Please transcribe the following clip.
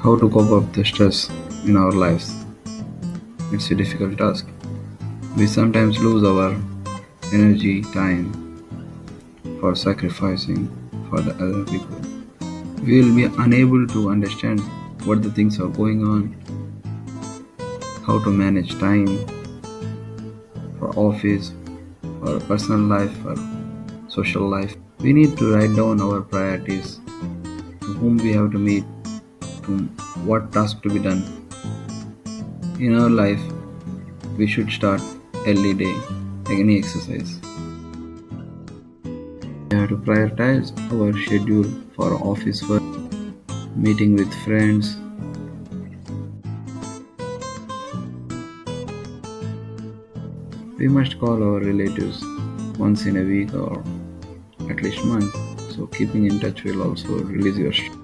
How to cope up the stress in our lives? It's a difficult task. We sometimes lose our energy, time for sacrificing for the other people. We will be unable to understand what the things are going on, how to manage time for office, for personal life, for social life. We need to write down our priorities, to whom we have to meet, to what task to be done. In our life, we should start early day, like any exercise. We have to prioritize our schedule for office work, meeting with friends. We must call our relatives once in a week or at least month. So keeping in touch will also release your stress.